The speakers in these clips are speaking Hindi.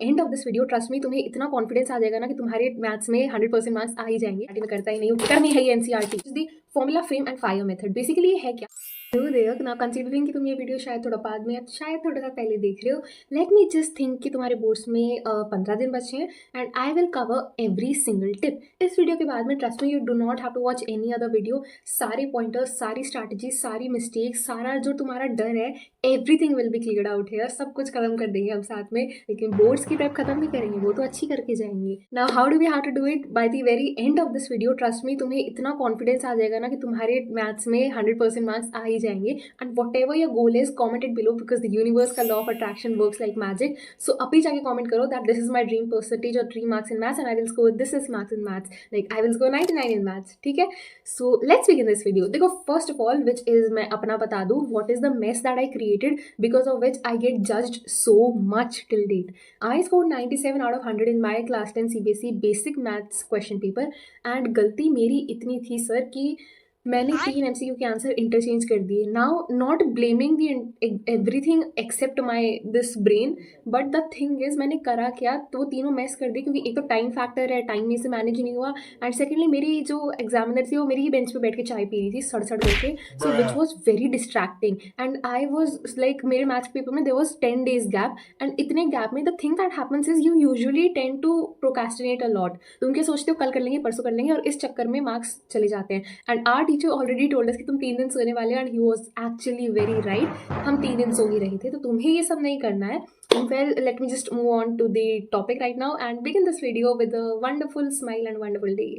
And of this video trust me तुम्हें इतना कॉन्फिडेंस आ जाएगा ना कि तुम्हारे मैथ्स में 100% मार्क्स आ ही जाएंगे। मैं करता ही नहीं हूँ, करनी है ये NCERT the formula frame and fire method. Basically ये है क्या देख ना, कंसीडरिंग कि तुम ये वीडियो शायद थोड़ा बाद में या शायद थोड़ा सा पहले देख रहे हो, लेट मी जस्ट थिंक कि तुम्हारे बोर्ड्स में 15 दिन बचे हैं and I will cover every single tip इस वीडियो के बाद में। Trust me, you do not have to watch any other video. सारे पॉइंटर्स, सारी स्ट्रैटेजी, सारी मिस्टेक्स, सारा जो तुम्हारा डर है, everything will be cleared out here. सब कुछ खत्म कर देंगे हम साथ में, लेकिन बोर्ड्स की प्रेप खत्म नहीं करेंगे, वो तो अच्छी करके जाएंगे। Now how do we have to do it? By the very end of this video trust me, तुम्हें इतना कॉन्फिडेंस आ जाएगा ना कि तुम्हारे मैथ्स में 100% मार्क्स आ ही जाएंगे। And whatever your goal is, comment it below because the universe का law of attraction works like magic. So अभी जाके कॉमेंट करो that this is my dream percentage और 3 marks in maths and I will score this is marks in maths, like I will score 99 in maths. ठीक है, so let's begin this video. देखो, first of all which is, मैं अपना बता दूं what is the mess that I created because of which I get judged so much till date. I scored 97 out of 100 in my class 10 CBSE basic maths question paper and गलती मेरी इतनी थी सर कि मैंने 3 MCQ के आंसर इंटरचेंज कर दिए। Now not blaming the everything except my this brain, but the thing is मैंने करा क्या, तो वो तीनों मैस कर दिए क्योंकि एक तो टाइम फैक्टर है, टाइम में से मैनेज नहीं हुआ, एंड सेकेंडली मेरी जो एग्जामिनर थी वो मेरी ही बेंच पे बैठ के चाय पी रही थी सड़ करके, so which was very distracting and I was like, मेरे मैथ्स पेपर में there was 10 days gap and इतने गैप में the thing that happens is you usually tend to procrastinate a lot. तुम क्या सोचते हो कल कर लेंगे, परसों कर लेंगे, और इस चक्कर में मार्क्स चले जाते हैं। And our teacher already told us कि तुम 3 दिन सोने वाले हो and he was actually very right. हम 3 दिन सो ही रहे थे, तो तुम्हें ये सब नहीं करना है। Well, let me just move on to the topic right now and begin this video with a wonderful smile and wonderful day.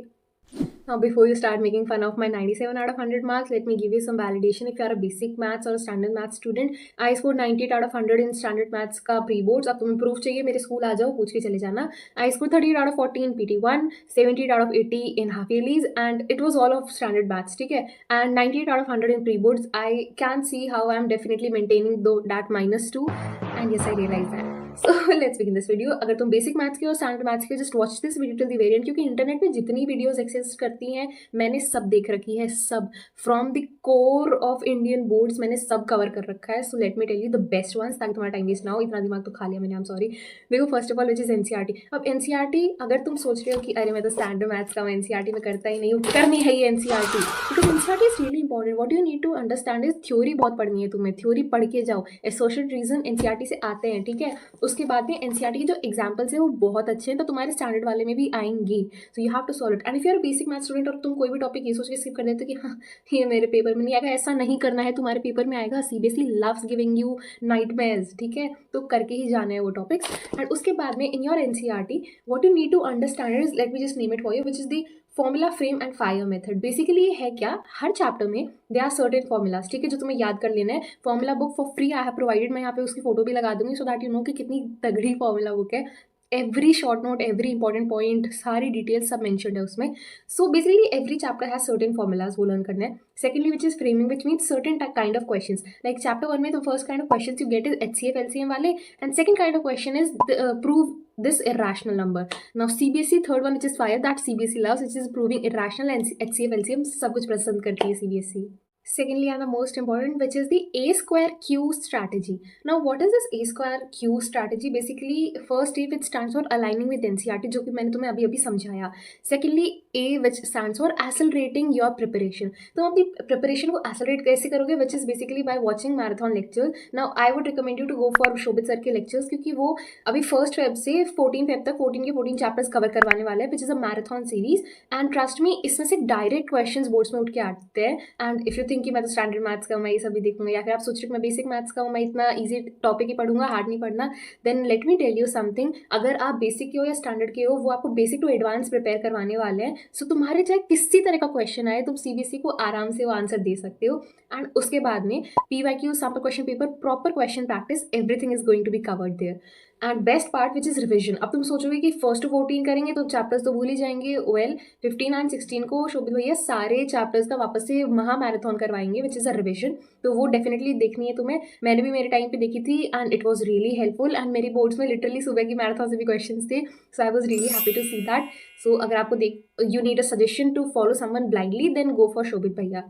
Now, before you start making fun of my 97 out of 100 marks, let me give you some validation. If you are a basic maths or a standard maths student, I scored 98 out of 100 in standard maths का pre boards. अब तुम्हें proof चाहिए, मेरे स्कूल आ जाओ, पूछ के चले जाना। I scored 38 out of 40 in PT1, 78 out of 80 in half yearlies, and it was all of standard maths, ठीक है? And 98 out of 100 in pre boards. I can see how I am definitely maintaining that -2, and yes, I realize that. So let's begin this video. अगर तुम बेसिक मैथ्स के और स्टैंडर्ड मैथ्स के, just watch this video till the variant, क्योंकि इंटरनेट में जितनी वीडियोस एग्जिस्ट करती हैं मैंने सब देख रखी है, सब from the core of Indian boards मैंने सब कवर कर रखा है। So let me tell you the best ones, ताकि तुम्हारा टाइम वेस्ट ना हो। इतना दिमाग तो खा लिया मैंने, आई एम सॉरी। देखो, first of all which is NCERT. अब एनसीईआरटी, अगर तुम सोच रहे हो कि अरे मैं तो स्टैंडर्ड मैथ्स का हूँ, एनसीईआरटी में करता ही नहीं हूँ, करनी है ये NCERT because NCERT is really important. What you need to understand is theory बहुत पढ़नी है तुम्हें, थ्योरी पढ़ के जाओ। एसोसिएटेड रीजन एनसीईआरटी से आते हैं, ठीक है? उसके बाद में एनसीईआरटी के जो एग्जाम्पल्स हैं वो बहुत अच्छे हैं, तो तुम्हारे स्टैंडर्ड वाले में भी आएंगे। So you have to solve it. And if you are basic math student और तुम कोई भी टॉपिक ये सोच के स्किप कर देते हो कि हाँ ये मेरे पेपर में नहीं आएगा, ऐसा नहीं करना है, तुम्हारे पेपर में आएगा। CBSE loves giving you nightmares, ठीक है? तो करके ही जाना है वो टॉपिक्स। एंड उसके बाद में in your NCERT what you need to understand is, let me just name it for you, which is the formula frame and fire method. Basically ये है क्या, हर चैप्टर में दे आर सर्टेन फॉर्मूलाज, ठीक है, जो तुम्हें याद कर लेना है। Formula book for free I have provided, मैं यहाँ पे उसकी फोटो भी लगा दूंगी सो दैट यू नो कि कितनी तगड़ी फॉर्मूला बुक है। Every short note, every important point, सारी डिटेल्स सब मेंशन्ड है उसमें। So basically every chapter has certain formulas, वो लर्न करना है। Secondly which is framing, which means certain kind of questions. Like chapter 1 में तो first kind of questions you get is HCF LCM वाले, and second kind of question is prove this irrational number. Now CBSE third one which is fire, that CBSE loves, which is proving irrational, and HCF LCM सब कुछ पसंद करती है CBSE. Secondly, and the most important, which is the A square Q strategy. Now, what is this A square Q strategy? Basically, first A which stands for aligning with NCERT, जो कि मैंने तुम्हें अभी समझाया. Secondly, A which stands for accelerating your preparation. तो अपनी preparation को accelerate कैसे करोगे? Which is basically by watching marathon lectures. Now, I would recommend you to go for Shobhit sir के lectures, क्योंकि वो अभी 1st Feb से 14 Feb तक 14 के 14 chapters cover करवाने वाले हैं, which is a marathon series. And trust me, इसमें से direct questions boards में उठ के आते हैं. And if you think कि मैं तो स्टैंडर्ड मैथ्स का हूँ, मैं ये सब भी देखूंगा, या फिर आप सोच रहे हो मैं बेसिक मैथ्स का हूँ, मैं इतना इजी टॉपिक ही पढ़ूंगा, हार्ड नहीं पढ़ना, then let me tell you something. अगर आप बेसिक के हो या स्टैंडर्ड के हो, वो आपको बेसिक टू एडवांस प्रिपेयर करवाने वाले हैं। सो तुम्हारे चाहे किसी तरह का क्वेश्चन आए, तुम सीबीएसई को आराम से वो आंसर दे सकते हो। एंड उसके बाद में PYQ, sample question paper, proper question practice, everything is going to be covered there. And best part which is revision. अब तुम सोचोगे कि 1st to 14 करेंगे तो चैप्टर्स तो भूल ही जाएंगे। वेल, 15 and 16 को शोभित भैया सारे चैप्टर्स का वापस से महा मैराथन करवाएंगे, विच इज़ अ रिविजन। तो वो डेफिनेटली देखनी है तुम्हें। मैंने भी मेरे टाइम पे देखी थी and it was really helpful. And मेरी बोर्ड्स में लिटरली सुबह की मैराथन से भी क्वेश्चन थे, so I was really happy to see that. So अगर आपको you need a suggestion to follow someone blindly, then go for Shobhit भैया।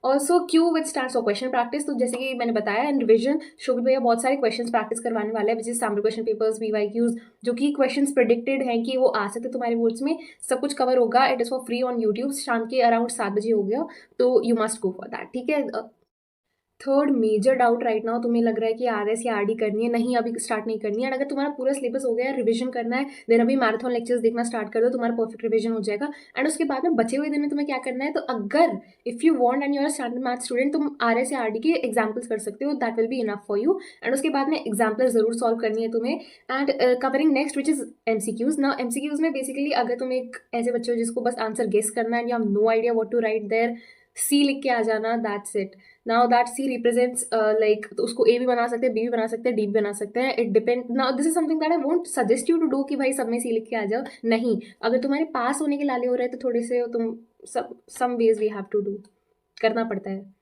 Also Q which stands for question practice. तो जैसे कि मैंने बताया इन रिविजन शोभित भैया बहुत सारे क्वेश्चन प्रैक्टिस करवाने वाले हैं, which is sample question papers, BYQs, जो कि क्वेश्चन प्रिडिक्टेड हैं कि वो आ सकते तुम्हारे बोर्ड्स में, सब कुछ कवर होगा। It is for free on YouTube, शाम के अराउंड 7 बजे हो गया, तो you must go for that, ठीक है। Third major doubt right now तुम्हें लग रहा है कि RS या RD करनी है, नहीं अभी स्टार्ट नहीं करनी है। अगर तुम्हारा पूरा सिलेबस हो गया है, रिवीजन करना है, देन अभी मैराथन लेक्चर्स देखना स्टार्ट कर दो, तुम्हारा परफेक्ट रिवीजन हो जाएगा। एंड उसके बाद में बचे हुए दिन में तुम्हें क्या करना है, तो अगर if you want and you are standard math student, तुम RS या RD के एग्जाम्पल्स कर सकते हो, that will be enough for you. And उसके बाद में एग्जाम्पल जरूर सॉल्व करनी है तुम्हें। And covering next which is MCQs। Now MCQs में बेसिकली अगर तुम एक ऐसे बच्चे हो जिसको बस आंसर गेस करना है and you have no idea what to write there, C लिख के आ जाना, that's it. Now that C represents like, तो उसको A भी बना सकते हैं, B भी बना सकते हैं, D भी बना सकते हैं, it depend. Now this is something that I won't suggest you to do कि भाई सब में C लिख के आ जाओ, नहीं। अगर तुम्हारे पास होने के लाले हो रहे हैं तो थोड़े से तुम some ways we have to do, करना पड़ता है।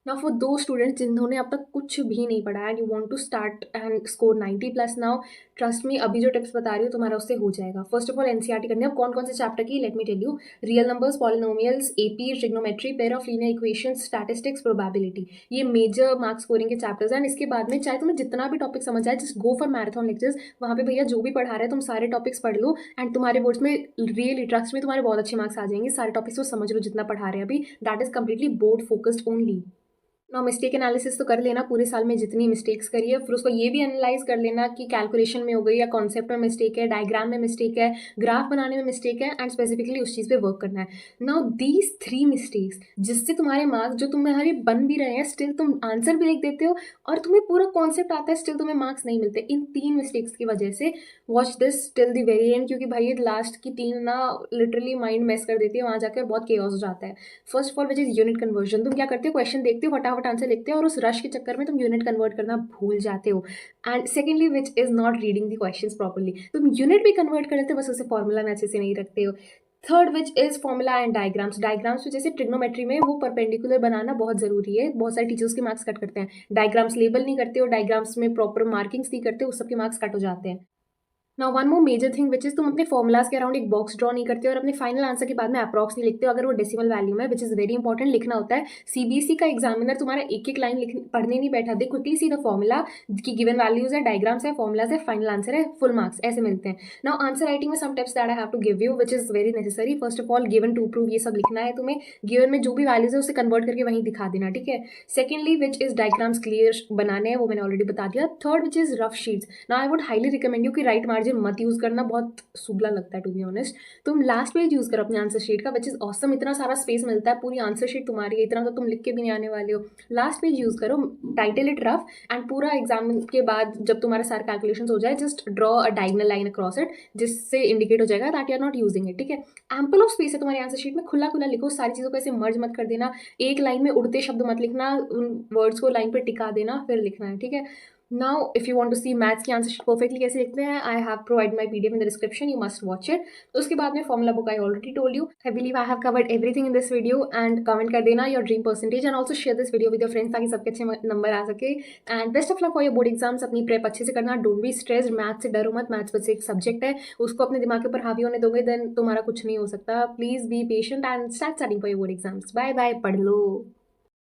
नाउ फॉर दो स्टूडेंट्स जिन्होंने अब तक कुछ भी नहीं पढ़ा and you want to start and score 90+, now trust me, अभी जो टिप्स बता रही हूँ तुम्हारा उससे हो जाएगा। फर्स्ट ऑफ ऑल NCERT करनी है। अब कौन कौन से चैप्टर की, let me tell you. Real numbers, polynomials, AP, trigonometry, pair of linear equations, statistics, probability, ये मेजर मार्क्स स्कोरिंग के चैप्टर्स हैं। इसके बाद में चाहे तुम्हें जितना भी टॉपिक समझ आए, just go for marathon lectures. वहाँ पे भैया जो भी पढ़ा रहे हैं तुम सारे टॉपिक्स पढ़ लो एंड तुम्हारे बोर्ड्स में रियली ट्रस्ट में तुम्हारे बहुत अच्छे मार्क्स आ जाएंगे। सारे टॉपिक्स को समझ लो जितना पढ़ा रहे हैं अभी, that is completely board focused only. ना मिस्टेक एनालिसिस तो कर लेना पूरे साल में जितनी मिस्टेक्स करी है, फिर उसको ये भी एनालाइज कर लेना कि कैलकुलेशन में हो गई या कॉन्सेप्ट में मिस्टेक है, डायग्राम में मिस्टेक है, ग्राफ बनाने में मिस्टेक है, एंड स्पेसिफिकली उस चीज़ पे वर्क करना है। नाउ दीज 3 मिस्टेक्स जिससे तुम्हारे मार्क्स जो तुम्हारे बन भी रहे हैं, स्टिल तुम आंसर भी लिख देते हो और तुम्हें पूरा कॉन्सेप्ट आता है, स्टिल तुम्हें मार्क्स नहीं मिलते, इन 3 मिस्टेक्स की वजह से। Watch this till the very and, क्योंकि भाई लास्ट की 3 ना लिटरली माइंड मेस कर देती है, वहाँ जाकर बहुत केओस हो जाता है। First of all which is unit conversion. तुम क्या करते हो, क्वेश्चन देखते हो, फटाफट आंसर लिखते हो और उस रश के चक्कर में तुम यूनिट कन्वर्ट करना भूल जाते हो। And secondly which is not reading the questions properly. तुम यूनिट भी कन्वर्ट कर लेते हो, बस उसे फॉर्मूला में अच्छे से नहीं रखते हो। Third which is formula and diagrams. Diagrams तो जैसे ट्रिग्नोमेट्री में वो परपेंडिकुलर बनाना बहुत जरूरी है, बहुत सारे टीचर्स के मार्क्स कट करते हैं। डायग्राम्स लेबल नहीं करते हो, डायग्राम्स में प्रॉपर मार्किंग्स नहीं करते हो, उस सबके मार्क्स कट हो जाते हैं। Now one more major thing which is, तुम अपने फॉर्मुलाज के अराउंड एक बॉक्स ड्रॉ नहीं करते हो और अपने फाइनल आंसर के बाद में अप्रॉक्स नहीं लिखते हो अगर वो डेसिमल वैल्यू में, विच इज वेरी इंपॉर्टेंट, लिखना होता है। CBSE का एग्जामिनर तुम्हारा एक एक लाइन पढ़ने नहीं बैठा, they quickly see the formula की गिवन वैल्यूज है, डायग्राम्स है, फॉर्मुलाज है, फाइनल आंसर है, फुल मार्क्स ऐसे मिलते हैं। नाउ आंसर राइटिंग में some tips that I have to give you which is very necessary. First of all given to prove, ये सब लिखना है तुम्हें, गिवन में जो भी वैल्यूज है उसे कन्वर्ट करके वहीं दिखा देना, ठीक है। Secondly which is diagrams clear बनाने हैं, वो मैंने ऑलरेडी बता दिया। Third which is rough sheets. Now I would highly recommend you कि राइट मार्जिन मत यूज करना, बहुत सुगला लगता है टू बी ऑनेस्ट। तुम लास्ट पेज यूज करो अपने आंसर शीट का, विच इज ऑसम, इतना सारा स्पेस मिलता है, पूरी आंसर शीट तुम्हारी है, इतना तो तुम लिख के भी नहीं आने वाले हो। लास्ट पेज यूज करो, टाइटल इट रफ, एंड पूरा एग्जाम के बाद जब तुम्हारा सारे कैलकुलेशंस हो जाए, just draw a diagonal line across it, जिससे इंडिकेट हो जाएगा that you are not using it, ठीक है। एम्पल ऑफ स्पेस है तुम्हारी आंसर शीट में, खुला खुला लिखो, सारी चीज़ों को ऐसे मर्ज मत कर देना, एक लाइन में उड़ते शब्द मत लिखना, उन वर्ड्स को लाइन पर टिका देना फिर लिखना है, ठीक है। Now, if you want to see maths की आंसर शीट परफेक्टली कैसे लिखते हैं, I have provide my PDF in the description, you must watch it. उसके बाद में formula book I already told you. I believe I have covered everything in this video, and comment कर देना your dream percentage and also share this video with your friends ताकि सबके अच्छे नंबर आ सके। And best of luck for your board exams. अपनी प्रेप अच्छे से करना, डोंट बी स्ट्रेस्ड, मैथ्स से डरो मत, मैथ्स बस एक सब्जेक्ट है, उसको अपने दिमाग के ऊपर हावी होने दोगे देन तुम्हारा कुछ नहीं हो सकता। Please be patient and start studying for your board exams. Bye bye, पढ़ लो।